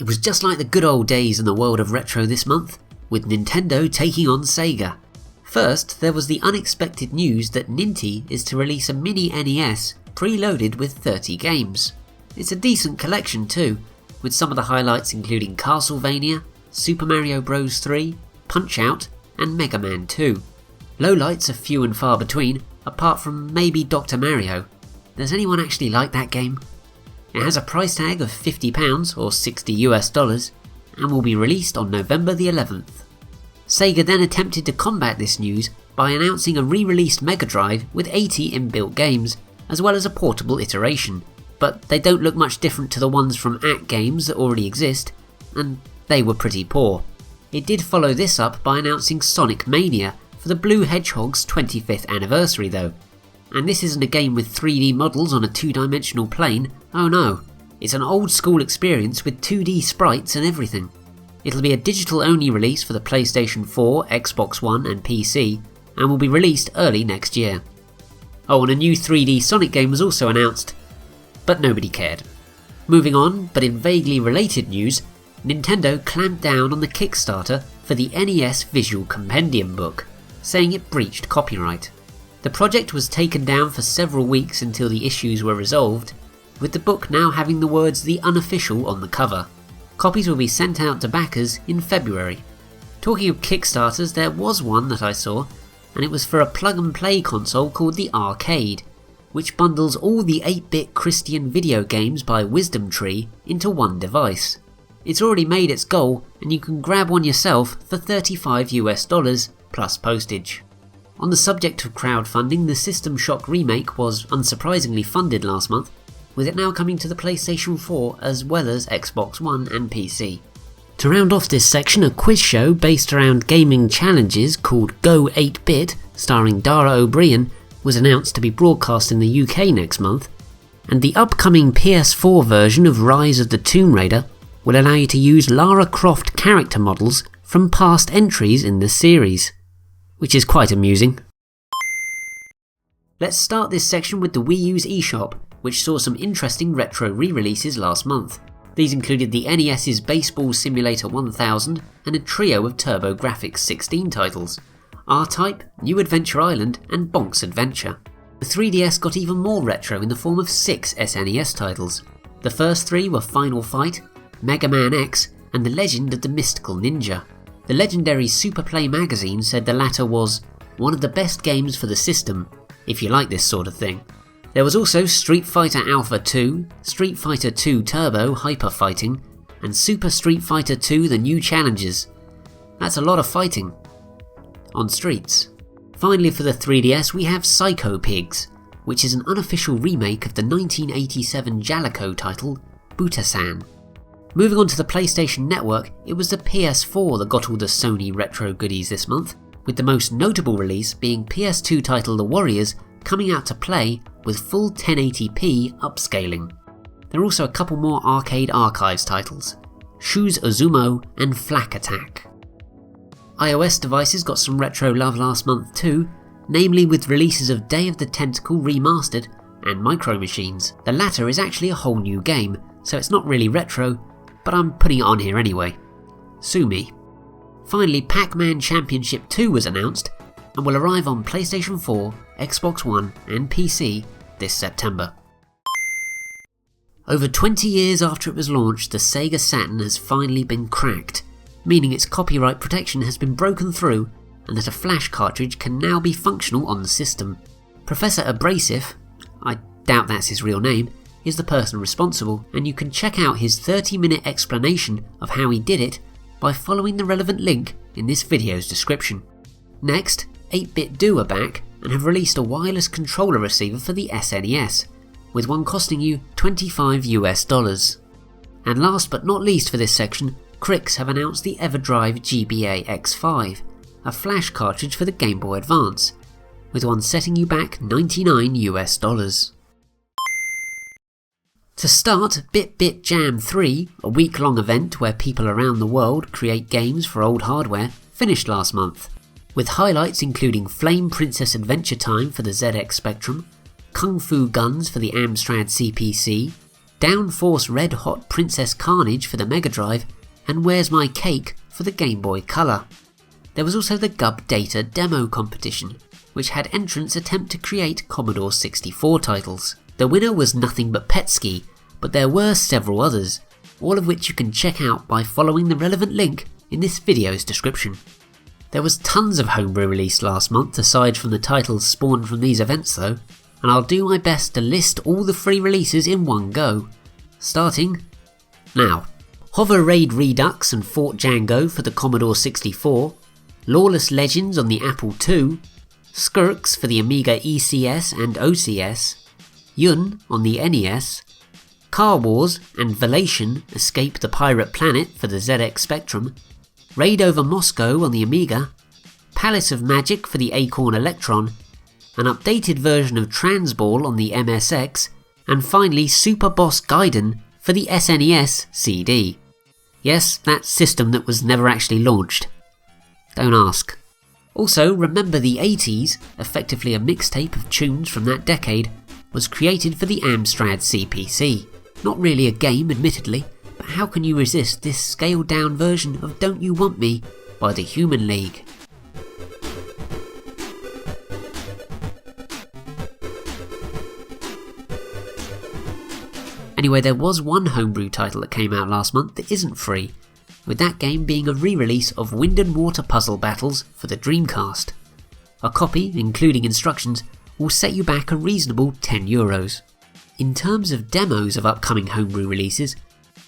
was just like the good old days in the world of retro this month, with Nintendo taking on Sega. First, there was the unexpected news that Ninty is to release a mini NES preloaded with 30 games. It's a decent collection too, with some of the highlights including Castlevania, Super Mario Bros. 3, Punch-Out, and Mega Man 2. Lowlights are few and far between, apart from maybe Dr. Mario. Does anyone actually like that game? It has a price tag of £50 or $60 and will be released on November the 11th. Sega then attempted to combat this news by announcing a re-released Mega Drive with 80 inbuilt games, as well as a portable iteration, but they don't look much different to the ones from AT Games that already exist, and they were pretty poor. It did follow this up by announcing Sonic Mania for the Blue Hedgehog's 25th anniversary though. And this isn't a game with 3D models on a two-dimensional plane, oh no, it's an old school experience with 2D sprites and everything. It'll be a digital-only release for the PlayStation 4, Xbox One and PC, and will be released early next year. Oh, and a new 3D Sonic game was also announced, but nobody cared. Moving on, but in vaguely related news, Nintendo clamped down on the Kickstarter for the NES Visual Compendium book, saying it breached copyright. The project was taken down for several weeks until the issues were resolved, with the book now having the words "The Unofficial" on the cover. Copies will be sent out to backers in February. Talking of Kickstarters, there was one that I saw, and it was for a plug-and-play console called the Arkade, which bundles all the 8-bit Christian video games by Wisdom Tree into one device. It's already made its goal, and you can grab one yourself for $35 plus postage. On the subject of crowdfunding, the System Shock remake was unsurprisingly funded last month, with it now coming to the PlayStation 4 as well as Xbox One and PC. To round off this section, a quiz show based around gaming challenges called Go 8-Bit, starring Dara O'Brien, was announced to be broadcast in the UK next month, and the upcoming PS4 version of Rise of the Tomb Raider will allow you to use Lara Croft character models from past entries in the series, which is quite amusing. Let's start this section with the Wii U's eShop, which saw some interesting retro re-releases last month. These included the NES's Baseball Simulator 1000 and a trio of TurboGrafx 16 titles: R-Type, New Adventure Island and Bonk's Adventure. The 3DS got even more retro in the form of 6 SNES titles. The first 3 were Final Fight, Mega Man X and The Legend of the Mystical Ninja. The legendary Superplay magazine said the latter was one of the best games for the system, if you like this sort of thing. There was also Street Fighter Alpha 2, Street Fighter 2 Turbo Hyper Fighting, and Super Street Fighter 2 The New Challengers. That's a lot of fighting on streets. Finally, for the 3DS we have Psycho Pigs, which is an unofficial remake of the 1987 Jaleco title Buta-san. Moving on to the PlayStation Network, it was the PS4 that got all the Sony retro goodies this month, with the most notable release being PS2 title The Warriors coming out to play with full 1080p upscaling. There are also a couple more Arcade Archives titles, Shoes Ozumo and Flak Attack. iOS devices got some retro love last month too, namely with releases of Day of the Tentacle Remastered and Micro Machines. The latter is actually a whole new game, so it's not really retro, but I'm putting it on here anyway. Sue me. Finally, Pac-Man Championship 2 was announced and will arrive on PlayStation 4, Xbox One and PC this September. Over 20 years after it was launched, the Sega Saturn has finally been cracked, meaning its copyright protection has been broken through and that a flash cartridge can now be functional on the system. Professor Abrasive, I doubt that's his real name, is the person responsible, and you can check out his 30-minute explanation of how he did it by following the relevant link in this video's description. Next, 8-Bit Do are back and have released a wireless controller receiver for the SNES, with one costing you $25. And last but not least for this section, Krikkz'S have announced the Everdrive GBA X5, a flash cartridge for the Game Boy Advance, with one setting you back $99. To start, Bit Jam 3, a week-long event where people around the world create games for old hardware, finished last month, with highlights including Flame Princess Adventure Time for the ZX Spectrum, Kung Fu Guns for the Amstrad CPC, Downforce Red Hot Princess Carnage for the Mega Drive, and Where's My Cake for the Game Boy Color. There was also the Gubbdata demo competition, which had entrants attempt to create Commodore 64 titles. The winner was nothing but PETSCII, but there were several others, all of which you can check out by following the relevant link in this video's description. There was tons of Homebrew released last month aside from the titles spawned from these events though, and I'll do my best to list all the free releases in one go. Starting now. Hover Raid Redux and Fort Django for the Commodore 64, Lawless Legends on the Apple II, Sqrxz for the Amiga ECS and OCS, Yun on the NES, Car Wars and Velation Escape the Pirate Planet for the ZX Spectrum, Raid over Moscow on the Amiga, Palace of Magic for the Acorn Electron, an updated version of Transball on the MSX, and finally Super Boss Gaiden for the SNES CD. Yes, that system that was never actually launched. Don't ask. Also, Remember the 80s, effectively a mixtape of tunes from that decade, was created for the Amstrad CPC. Not really a game, admittedly, but how can you resist this scaled down version of Don't You Want Me by the Human League? Anyway, there was one Homebrew title that came out last month that isn't free, with that game being a re-release of Wind and Water Puzzle Battles for the Dreamcast. A copy, including instructions, will set you back a reasonable €10. In terms of demos of upcoming Homebrew releases,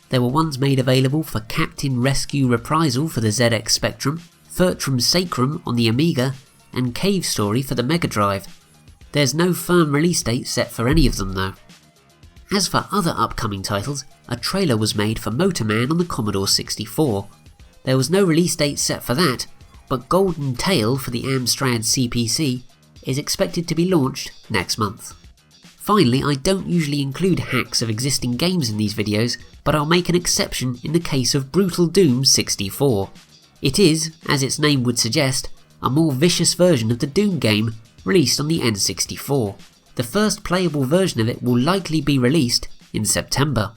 there were ones made available for Captain Rescue Reprisal for the ZX Spectrum, Furtrum Sacrum on the Amiga, and Cave Story for the Mega Drive. There's no firm release date set for any of them though. As for other upcoming titles, a trailer was made for Motorman on the Commodore 64. There was no release date set for that, but Golden Tail for the Amstrad CPC is expected to be launched next month. Finally, I don't usually include hacks of existing games in these videos, but I'll make an exception in the case of Brutal Doom 64. It is, as its name would suggest, a more vicious version of the Doom game released on the N64. The first playable version of it will likely be released in September.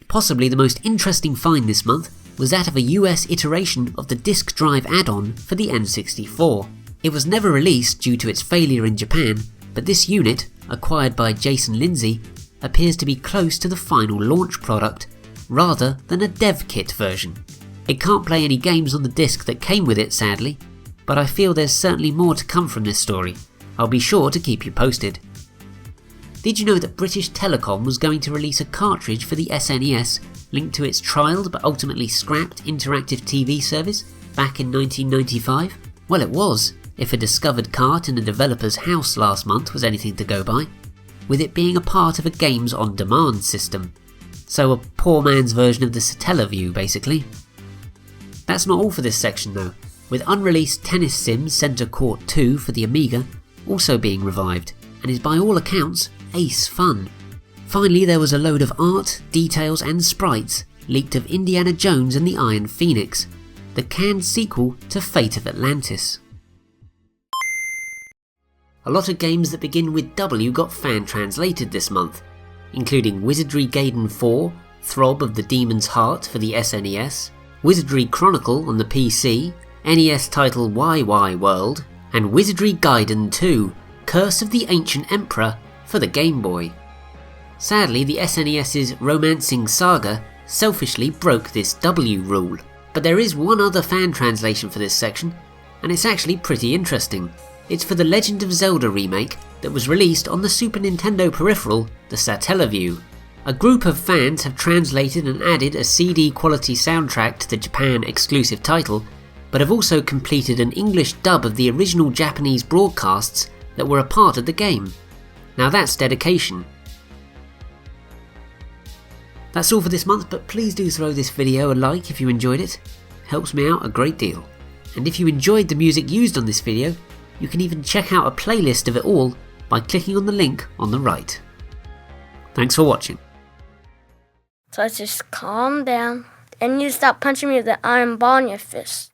Possibly the most interesting find this month was that of a US iteration of the disk drive add-on for the N64. It was never released due to its failure in Japan, but this unit, acquired by Jason Lindsay, appears to be close to the final launch product, rather than a dev kit version. It can't play any games on the disc that came with it sadly, but I feel there's certainly more to come from this story. I'll be sure to keep you posted. Did you know that British Telecom was going to release a cartridge for the SNES linked to its trialled but ultimately scrapped interactive TV service back in 1995? Well, it was, if a discovered cart in a developer's house last month was anything to go by, with it being a part of a games on demand system. So a poor man's version of the Satellaview basically. That's not all for this section though, with unreleased Tennis Sim Center Court 2 for the Amiga also being revived, and is by all accounts ace fun. Finally, there was a load of art, details and sprites leaked of Indiana Jones and the Iron Phoenix, the canned sequel to Fate of Atlantis. A lot of games that begin with W got fan translated this month, including Wizardry Gaiden 4, Throb of the Demon's Heart for the SNES, Wizardry Chronicle on the PC, NES title YY World, and Wizardry Gaiden 2, Curse of the Ancient Emperor for the Game Boy. Sadly, the SNES's Romancing Saga selfishly broke this W rule, but there is one other fan translation for this section, and it's actually pretty interesting. It's for the Legend of Zelda remake that was released on the Super Nintendo peripheral, the Satellaview. A group of fans have translated and added a CD quality soundtrack to the Japan exclusive title, but have also completed an English dub of the original Japanese broadcasts that were a part of the game. Now that's dedication. That's all for this month, but please do throw this video a like if you enjoyed it. It helps me out a great deal. And if you enjoyed the music used on this video, you can even check out a playlist of it all by clicking on the link on the right. Thanks for watching. So let's just calm down, and you stop punching me with the iron ball in your fist.